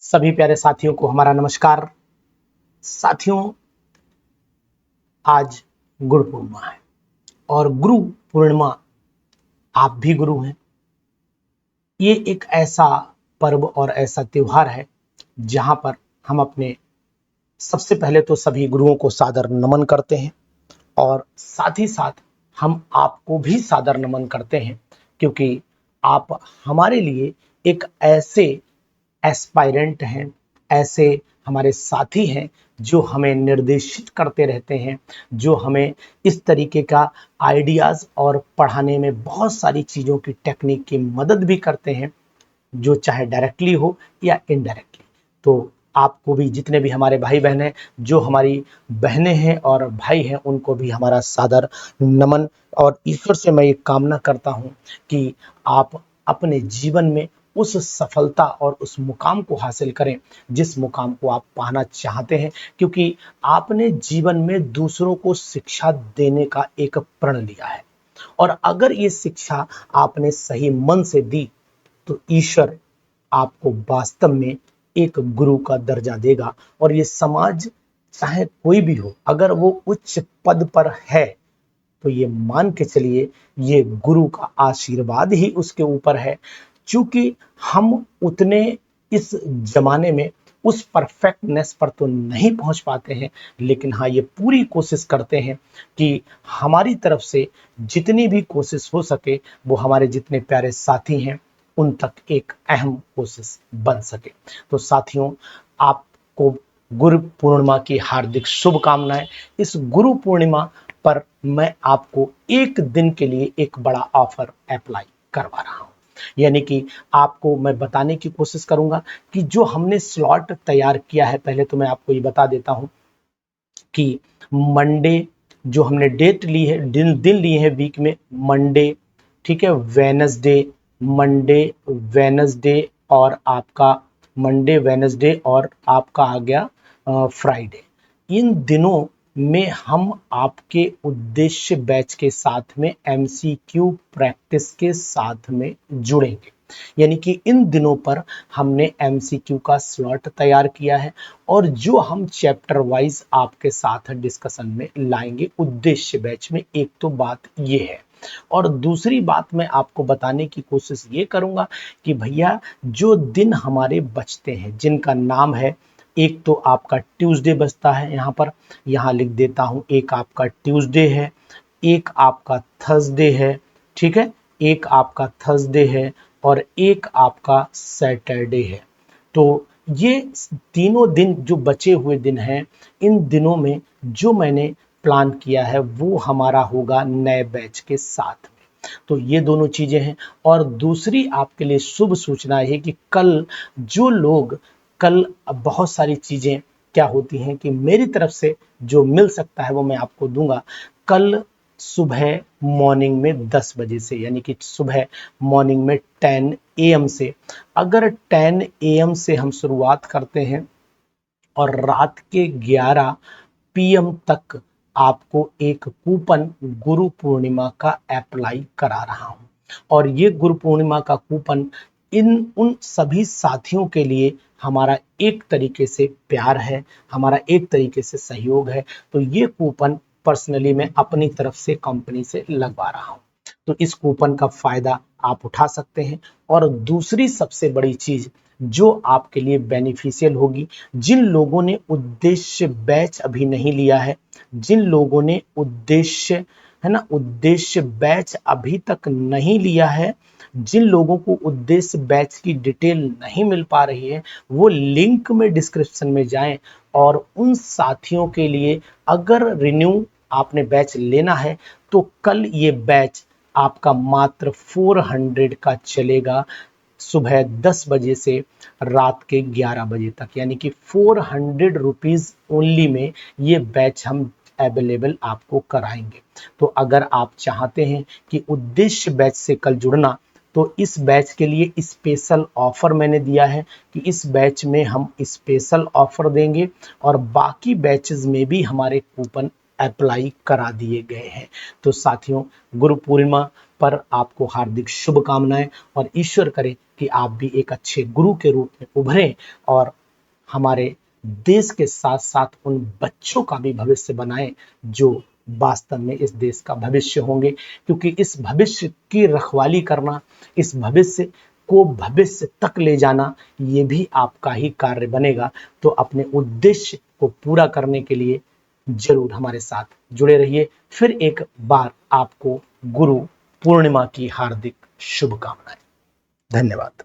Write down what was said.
सभी प्यारे साथियों को हमारा नमस्कार। साथियों, आज गुरु पूर्णिमा है और गुरु पूर्णिमा आप भी गुरु हैं। ये एक ऐसा पर्व और ऐसा त्योहार है जहां पर हम अपने सबसे पहले तो सभी गुरुओं को सादर नमन करते हैं और साथ ही साथ हम आपको भी सादर नमन करते हैं, क्योंकि आप हमारे लिए एक ऐसे एस्पायरेंट हैं, ऐसे हमारे साथी हैं जो हमें निर्देशित करते रहते हैं, जो हमें इस तरीके का आइडियाज़ और पढ़ाने में बहुत सारी चीज़ों की टेक्निक की मदद भी करते हैं, जो चाहे डायरेक्टली हो या इनडायरेक्टली। तो आपको भी, जितने भी हमारे भाई बहन हैं, जो हमारी बहनें हैं और भाई हैं, उनको भी हमारा सादर नमन। और ईश्वर से मैं ये कामना करता हूँ कि आप अपने जीवन में उस सफलता और उस मुकाम को हासिल करें जिस मुकाम को आप पाना चाहते हैं, क्योंकि आपने जीवन में दूसरों को शिक्षा देने का एक प्रण लिया है। और अगर ये शिक्षा आपने सही मन से दी तो ईश्वर आपको वास्तव में एक गुरु का दर्जा देगा। और ये समाज, चाहे कोई भी हो, अगर वो उच्च पद पर है तो ये मान के चलिए ये गुरु का आशीर्वाद ही उसके ऊपर है। चूंकि हम उतने इस जमाने में उस परफेक्टनेस पर तो नहीं पहुंच पाते हैं, लेकिन हाँ, ये पूरी कोशिश करते हैं कि हमारी तरफ से जितनी भी कोशिश हो सके वो हमारे जितने प्यारे साथी हैं उन तक एक अहम कोशिश बन सके। तो साथियों, आपको गुरु पूर्णिमा की हार्दिक शुभकामनाएं। इस गुरु पूर्णिमा पर मैं आपको एक दिन के लिए एक बड़ा ऑफर अप्लाई करवा रहा हूं। यानी कि आपको मैं बताने की कोशिश करूंगा कि जो हमने स्लॉट तैयार किया है, पहले तो मैं आपको ये बता देता हूं कि मंडे जो हमने डेट ली है, दिन लिए हैं वीक में, मंडे, ठीक है, वेनसडे, मंडे, वेनसडे और आपका मंडे, वेनसडे और आपका आ गया फ्राइडे। इन दिनों में हम आपके उद्देश्य बैच के साथ में एमसीक्यू प्रैक्टिस के साथ में जुड़ेंगे। यानी कि इन दिनों पर हमने एमसीक्यू का स्लॉट तैयार किया है और जो हम चैप्टर वाइज आपके साथ डिस्कशन में लाएंगे उद्देश्य बैच में। एक तो बात ये है, और दूसरी बात मैं आपको बताने की कोशिश ये करूंगा कि भैया जो दिन हमारे बचते हैं, जिनका नाम है, एक तो आपका ट्यूसडे बचता है, यहाँ लिख देता हूं, एक आपका ट्यूसडे है, एक आपका थर्सडे है, ठीक है, एक आपका थर्सडे है और एक आपका सैटरडे है। तो ये तीनों दिन जो बचे हुए दिन हैं, इन दिनों में जो मैंने प्लान किया है वो हमारा होगा नए बैच के साथ में। तो ये दोनों चीजें हैं। और दूसरी आपके लिए शुभ सूचना है कि कल बहुत सारी चीजें क्या होती हैं कि मेरी तरफ से जो मिल सकता है वो मैं आपको दूंगा। कल सुबह मॉर्निंग में 10 बजे से, यानी कि सुबह मॉर्निंग में 10 AM से, अगर 10 AM से हम शुरुआत करते हैं और रात के 11 PM तक आपको एक कूपन गुरु पूर्णिमा का अप्लाई करा रहा हूं। और ये गुरु पूर्णिमा का कूपन उन सभी साथियों के लिए हमारा एक तरीके से प्यार है, हमारा एक तरीके से सहयोग है। तो ये कूपन पर्सनली मैं अपनी तरफ से कंपनी से लगवा रहा हूँ, तो इस कूपन का फायदा आप उठा सकते हैं। और दूसरी सबसे बड़ी चीज जो आपके लिए बेनिफिशियल होगी, जिन लोगों ने उद्देश्य बैच अभी नहीं लिया है, जिन लोगों ने उद्देश्य बैच अभी तक नहीं लिया है, जिन लोगों को उद्देश्य बैच की डिटेल नहीं मिल पा रही है, वो लिंक में डिस्क्रिप्शन में जाएं। और उन साथियों के लिए अगर रिन्यू आपने बैच लेना है तो कल ये बैच आपका मात्र 400 का चलेगा, सुबह 10 बजे से रात के 11 बजे तक, यानी कि 400 रुपीज ओनली में ये बैच हम अवेलेबल आपको कराएंगे। तो अगर आप चाहते हैं कि उद्देश्य बैच से कल जुड़ना, तो इस बैच के लिए स्पेशल ऑफर मैंने दिया है कि इस बैच में हम स्पेशल ऑफर देंगे और बाकी बैचेस में भी हमारे कूपन अप्लाई करा दिए गए हैं। तो साथियों, गुरु पूर्णिमा पर आपको हार्दिक शुभकामनाएं और ईश्वर करे कि आप भी एक अच्छे गुरु के रूप में उभरें और हमारे देश के साथ साथ उन बच्चों का भी भविष्य बनाएं जो वास्तव में इस देश का भविष्य होंगे, क्योंकि इस भविष्य की रखवाली करना, इस भविष्य को भविष्य तक ले जाना, ये भी आपका ही कार्य बनेगा। तो अपने उद्देश्य को पूरा करने के लिए जरूर हमारे साथ जुड़े रहिए। फिर एक बार आपको गुरु पूर्णिमा की हार्दिक शुभकामनाएं। धन्यवाद।